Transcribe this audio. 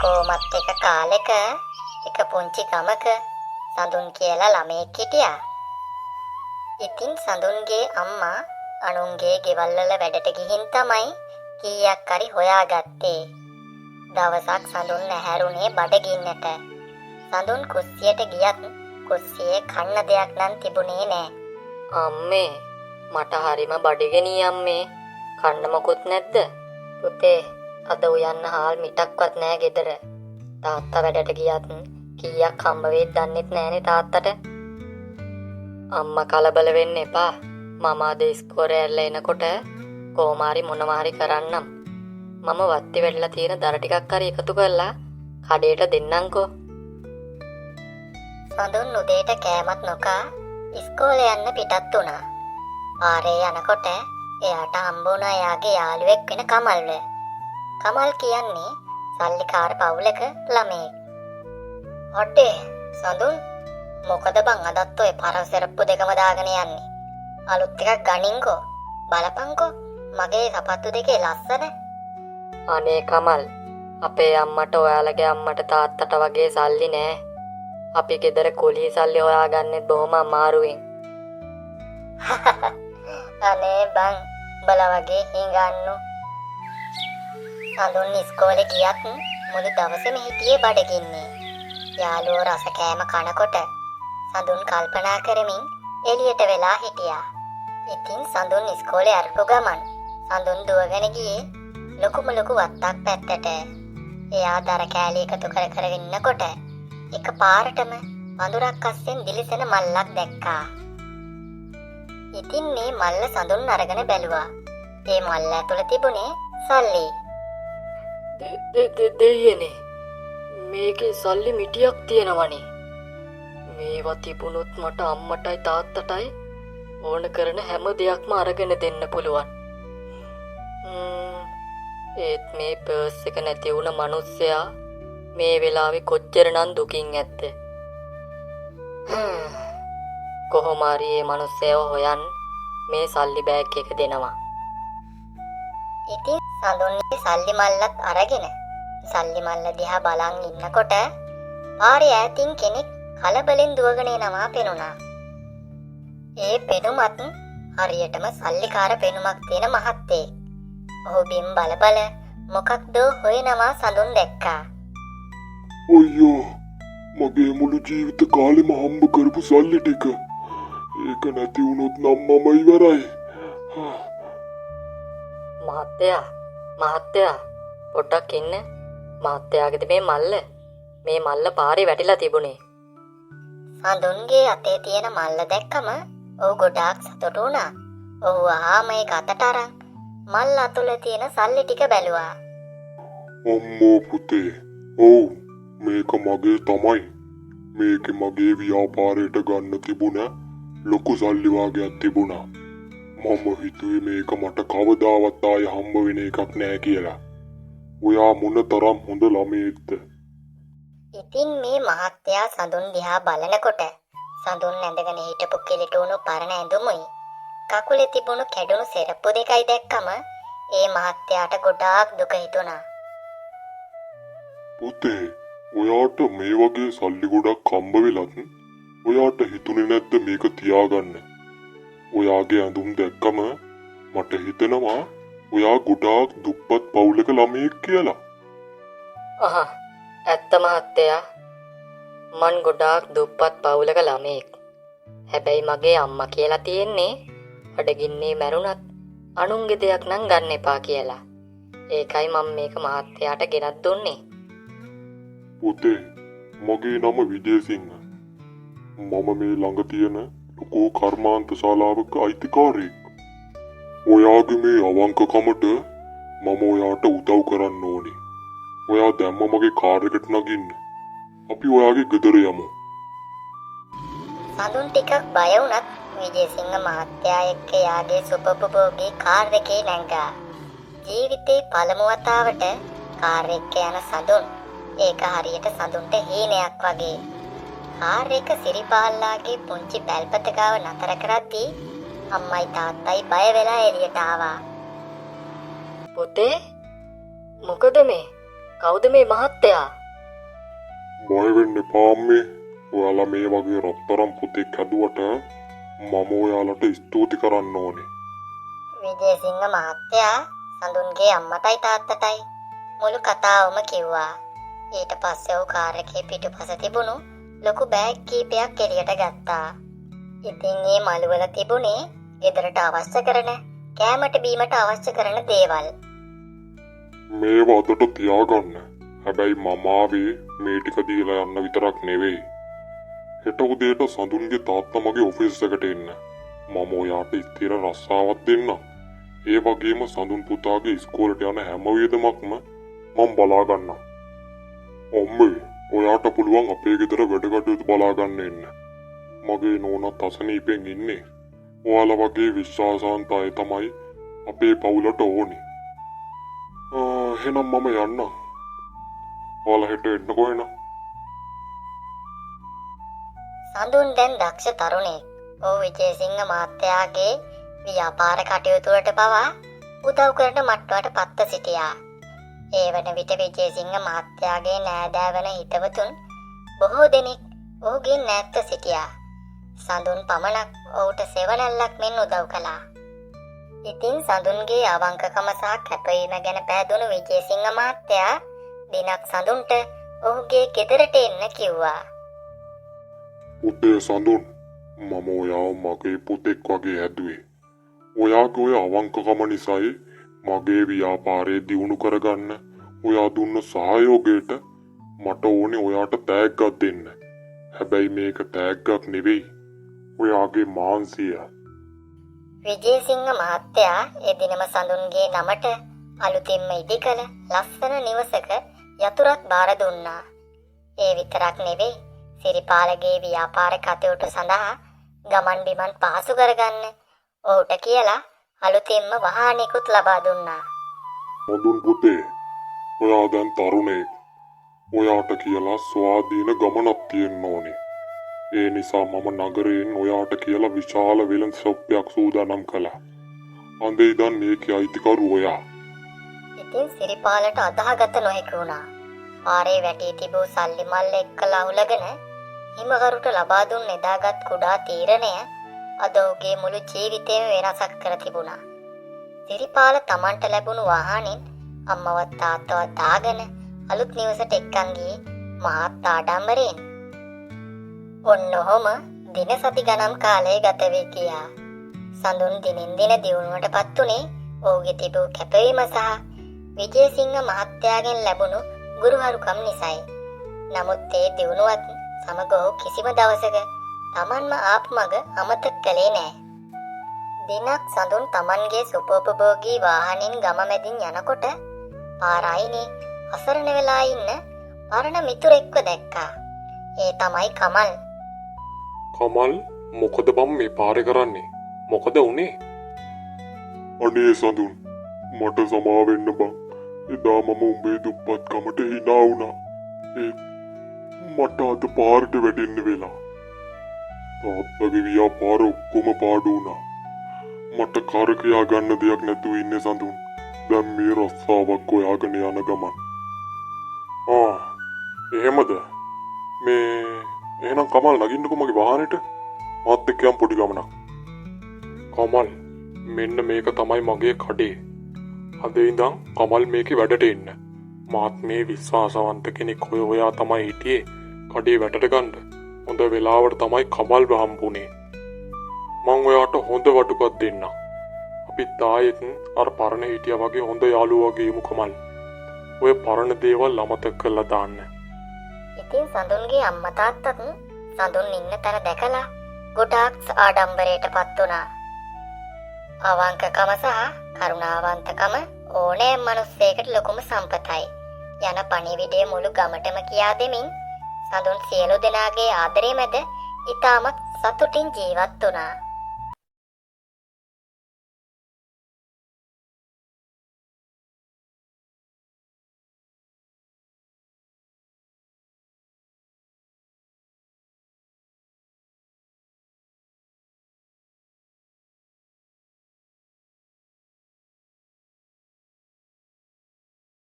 කොහොමත් එක කාලෙක එක පුංචි ගමක සඳුන් කියලා ළමයෙක් හිටියා. ඉතින් සඳුන්ගේ අම්මා අනුන්ගේ ගෙවල් වල වැඩට ගිහින් තමයි කීයක් හරි හොයාගත්තේ. දවසක් සඳුන් නැහැරුණේ බඩගින්නට. සඳුන් කුස්සියට ගියත් කුස්සියේ කන්න දෙයක් නම් තිබුණේ නෑ. අම්මේ මට හරිම බඩගිනි අම්මේ. කන්න මොකුත් නැද්ද? පුතේ අද උයන්න හාල් මිටක්වත් නෑ ගෙදර. තාත්තා වැඩට ගියත් කීයක් හම්බ වෙයිද දන්නෙත් නෑනේ තාත්තට. අම්මා කලබල වෙන්න එපා. මම අද ඉස්කෝලේ ඇරලා එනකොට කොහොමාරි මොනවාරි කරන්නම්. මම වත්ති වෙලා තියෙන දර ටිකක් හරි එකතු කරලා කඩේට දෙන්නම්කෝ. සඳුන් උදේට කෑමත් නොකා ඉස්කෝලේ යන්න පිටත් වුණා. පාරේ යනකොට එයාට හම්බ වුණා එයාගේ යාළුවෙක් වෙන කමල්ව. කමල් කියන්නේ සල්ලිකාර පවුලක ළමයෙක්. "අඩේ සඳුන් මොකද බං අදත් ඔය පරසරප්පු දෙකම දාගෙන යන්නේ? අලුත් එකක් ගනින්කෝ. බලපන්කෝ මගේ සපත්තු දෙකේ ලස්සන." අනේ කමල්, අපේ අම්මට ඔයාලගේ අම්මට තාත්තට වගේ සල්ලි නෑ. අපි ගෙදර කුලී සල්ලි හොයාගන්නෙත් බොහොම අමාරුවෙන්. අනේ බං බලා වගේ හිඟන්නු. සඳුන් ඉස්කෝලේ ගියත් මුළු දවසේම හිටියේ බඩගින්නේ. යාළුවෝ රස කෑම කනකොට සඳුන් කල්පනා කරමින් එළියට වෙලා හිටියා. ඉතින් සඳුන් ඉස්කෝලේ අරපු ගමන් සඳුන් දුවගෙන ගියේ ලොකුම ලොකු වත්තක් පැත්තට. එයා දර කෑලි එකතු කර කර ඉන්නකොට එක පාරටම වඳුරක් අස්සෙන් දිලිසෙන මල්ලක් දැක්කා. ඉතින් මේ මල්ල සඳුන් අරගෙන බැලුවා. ඒ මල්ල ඇතුළේ තිබුණේ සල්ලි. දෙයනේ, මේකේ සල්ලි මිටියක් තියෙනවනේ. මේවා තිබුණොත් මට අම්මටයි තාත්තටයි ඕන කරන හැම දෙයක්ම අරගෙන දෙන්න පුළුවන්. ඒත් මේ පර්ස් එක නැති වුණ මිනිස්සයා මේ වෙලාවේ කොච්චරනම් දුකින් ඇද්ද? කොහොම හරි මේ මිනිස්සයව හොයන් මේ සල්ලි බෑග් එක දෙනවා. ඉතින් සඳුන්ගේ සල්ලි මල්ලත් අරගෙන සල්ලි මල්ල දිහා බලන් ඉන්නකොට පාරේ ඈතින් කෙනෙක් කලබලෙන් දුවගෙන එනවා පෙනුණා. ඒ පෙනුමත් හරියටම සල්ලිකාර පෙනුමක් තියෙන මහත්තයෙක්. ඔහු බිම් බල බල මොකක්ද හොයනවා සඳුන් දැක්කා. "අයියෝ, මගේ මුළු ජීවිත කාලෙම හම්බ කරපු සල්ලි ටික. ඒක නැති වුණොත් නම් මම ඉවරයි." මහත්තයා පොඩ්ඩක් ඉන්න. මහත්තයාගේද මේ මල්ල පාරේ වැටිලා තිබුණේ. සඳුන්ගේ අතේ තියෙන මල්ල දැක්කම ඔහු ගොඩාක් සතුටු වුණා. ඔහු ආම ඒක අතට අරන් මල්ල අතුලේ තියෙන සල්ලි ටික බැලුවා. "අම්මෝ පුතේ, ඔව් මේක මගේ තමයි. මේකේ මගේ ව්‍යාපාරයට ගන්න තිබුණ ලොකු සල්ලි වාගයක් තිබුණා. මම හිතුවේ මේක මට කවදාවත් ආයෙ හම්බ වෙන එකක් නෑ කියලා. ඔයා මොන තරම් හොඳ ළමයෙක්ද?" ඉතින් මේ මහත්තයා සඳුන් දිහා බලනකොට සඳුන් ඇඳගෙන හිටපු කිලිටුණු පරණ ඇඳුමුයි කකුලේ තිබුණු කැඩුණු සෙරප්පු දෙකයි දැක්කම ඒ මහත්තයාට ගොඩාක් දුක හිතුණා. "පුතේ, ඔයාට මේ වගේ සල්ලි ගොඩක් හම්බ වෙලත් ඔයාට හිතුනේ නැද්ද මේක තියාගන්න? ඔයාගේ ඇඳුම් දැක්කම මට හිතෙනවා ඔයා ගොඩාක් දුප්පත් පවුලක ළමයෙක් කියලා." ඇත්ත මහත්තයා, මං ගොඩාක් දුප්පත් පවුලක ළමයෙක්. හැබැයි මගේ අම්මා කියලා තියෙන්නේ බඩගින්නේ මැරුණත් අනුන්ගේ දෙයක් නම් ගන්න එපා කියලා. ඒකයි මම මේක මහත්තයාට ගෙනත් දුන්නේ. "පුතේ, මගේ නම විජේසිංහ. මම මේ ළඟ තියෙන ලොකු කර්මාන්ත ශාලාවක අයිතිකාරයෙක්. ඔයාගේ මේ අවංකකමට මම ඔයාට උදව් කරන්න ඕනේ. ඔයා දැම්ම මගේ කාර් එකට නගින්න. අපි ඔයාගේ ගෙදර යමු." සඳුන් ටිකක් බය වුණත් විජේසිංහ මහත්තයා එක්ක යාගේ සුපපභෝගී කාර් එකේ නැංගා. ජීවිතේ පළමු වතාවට කාර් එක යන සඳුන් ඒක හරියට සඳුන්ට හීනයක් වගේ. කාර් එක සිරිපාල්ලාගේ පුංචි පැල්පත ගාව නතර කරද්දී අම්මයි තාත්තයි බය වෙලා එළියට ආවා. පුතේ, මොකද මේ? කවුද මේ මහත්තයා? බය වෙන්න එපා අම්මේ. ඔයාලා මේ වගේ රත්තරන් පුතෙක් හැදුවට මම ඔයාලට ස්තුති කරන්න ඕනේ. විජේසිංහ මහත්තයා සඳුන්ගේ අම්මටයි තාත්තටයි මුළු කතාවම කිව්වා. ඊට පස්සේ ඔහු කාර් එකේ පිටුපස තිබුණු ලොකු බෑග් කීපයක් එළියට ගත්තා. ඉතින් මේ මළුවල තිබුණේ ගෙදරට අවශ්‍ය කරන කෑමට බීමට අවශ්‍ය කරන දේවල්. මේවා අදට තියාගන්න. හැබැයි මම ආවේ මේ ටික දීලා යන්න විතරක් නෙවෙයි. හෙට උදේට සඳුන්ගේ තාත්තා මගේ ඔෆිස් එකට එන්න. මම ඔයාට ස්ථිර රස්සාවක් දෙන්නම්. ඒ වගේම සඳුන් පුතාගේ ඉස්කෝලේට යන හැම වියදමක්ම මම බලා ගන්නම්. අම්මේ, ඔයාට පුළුවන් අපේ ගෙදර වැඩ කටයුතු බලා ගන්න එන්න. මගේ නෝනත් අසනීපෙන් ඉන්නේ. ඔයාලා වගේ විශ්වාසවන්ත අය තමයි අපේ පවුලට ඕනේ. එහෙනම් මම යන්නම්. ඔයාලා හෙට එන්නකෝ එන. සඳුන් දැන් දක්ෂ තරුණෙක්. ඔහු විජේසිංහ මහත්තයාගේ ව්‍යාපාර කටයුතු වලට පවා උදව් කරන මට්ටමට පත්ව සිටියා. ඒ වන විට විජේසිංහ මහත්තයාගේ නෑදෑ වන හිතවතුන් බොහෝ දෙනෙක් ඔහුගෙන් ඈත්ව සිටියා. සඳුන් පමණක් ඔහුට සෙවණැල්ලක් මෙන් උදව් කළා. ඉතින් සඳුන්ගේ අවංකකම සහ කැපවීම ගැන පෑදුණු විජේසිංහ මහත්තයා දිනක් සඳුන්ට ඔහුගේ ගෙදරට එන්න කිව්වා. පුතේ සඳුන්, මම ඔයාව මගේ පුතෙක් වගේ හැදුවේ. ඔයාගේ ඔය අවංකකම නිසායි මගේ ව්‍යාපාරය දියුණු කරගන්න ඔයා දුන්න සහයෝගයට මට ඕනේ ඔයාට තෑග්ගක් දෙන්න. හැබැයි මේක තෑග්ගක් නෙවෙයි, ඔයාගේ මාන්සිය. විජේසිංහ මහත්තයා එදිනම සඳුන්ගේ නමට අලුතින්ම ඉදිකළ ලස්සන නිවසක යතුරක් බාර දුන්නා. ඒ විතරක් නෙවෙයි, සිරිපාලගේ ව්‍යාපාර කටයුතු සඳහා ගමන් බිමන් පහසු කරගන්න ඔහුට කියලා අලුතින්ම වාහනයකුත් ලබා දුන්නා. සඳුන් පුතේ, ඔයා දැන් තරුණයෙක්. ඔයාට කියලා ස්වාධීන ගමනක් තියෙන්න ඕනේ. ඒ නිසා මම නගරයෙන් ඔයාට කියලා විශාල වෙළඳ සොප්පයක් සූදානම් කළා. අන්දේ ඉඳන් මේකේ අයිතිකරු ඔයා. ඉතින් සිරිපාලට අදාහගත නොහැකි වුණා. පාරේ වැටී තිබූ සල්ලි මල්ල එක්කලා උලගෙන හිමකරුට ලබා දුන් එදාගත් කුඩා තීරණය අද ඔහුගේ මුළු ජීවිතේම වෙනසක් කර තිබුණා. සිරිපාල තමන්ට ලැබුණු වාහනින් අම්මවත් තාත්තවත් දාගෙන අලුත් නිවසට එක්කන් ගියේ මහත් ආඩම්බරයෙන්. ඔන්න ඔහොම දින සති ගණන් කාලය ගත වී ගියා. සඳුන් දිනෙන් දින දියුණුවටපත් උනේ ඔහුගේ තිබූ කැපවීම සහ විජේසිංහ මහත්තයාගෙන් ලැබුණු ගුරුහරුකම් නිසායි. නමුත් ඒ දියුණුවත් සමග ඔහු කිසිම දවසක තමන්ම ආපු මග අමතක කළේ නෑ. දිනක් සඳුන් තමන්ගේ සුපෝපභෝගී වාහනින් ගම මැදින් යනකොට පාරායිනේ අසරණ වෙලා ඉන්න පරණ මිතුරෙක්ව දැක්කා. ඒ තමයි කමල්. කමල්, මොකද බම් මේ පාරේ කරන්නේ? මොකද උනේ? අනේ සඳුන්, මට සමා වෙන්න බං. එදා මම උඹේ දුප්පත්කමට hina වුණා. මට අද පාරට වැටෙන්න වෙලා. තාත්තගේ ව්‍යාපාර ඔක්කොම පාඩු වුණා. මට කර කියා ගන්න දෙයක් නැතුව ඉන්නේ සඳුන්. දැන් මේ රස්සාවක් හොයාගෙන යන ගමන්. එහෙමද? මේ එහෙනම් කමල් නගින්නකෝ මගේ වාහනේට. මාත් එක්ක යම් පොඩි ගමනක්. කමල්, මෙන්න මේක තමයි මගේ කඩේ. අද ඉඳන් කමල් මේකේ වැඩට එන්න. මාත් මේ විශ්වාසවන්ත කෙනෙක් හොයා තමයි හිටියේ කඩේ වැඩට ගන්න. හොඳ වෙලාවට තමයි කමල් හම්බුනේ. මං ඔයාට හොඳ වටුපක් දෙන්නම්. අපිත් ආයෙත් අර පරණ හිටියා වගේ හොඳ යාළුවෝ වගේ යමු කමල්. ඔය පරණ දේවල් අමතක කරලා දාන්න. ඉතින් සඳුන්ගේ අම්මා තාත්තත් සඳුන් ඉන්න තැන දැකලා ගොඩාක් ආඩම්බරයටපත් වුණා. අවංකකම සහ කරුණාවන්තකම ඕනෑම මිනිස්සෙකුට ලොකුම සම්පතයි. යන පණිවිඩය මුළු ගමටම කියා දෙමින් සඳුන් සියලු දෙනාගේ ආදරය මැද ඉතාමත් සතුටින් ජීවත් වුණා.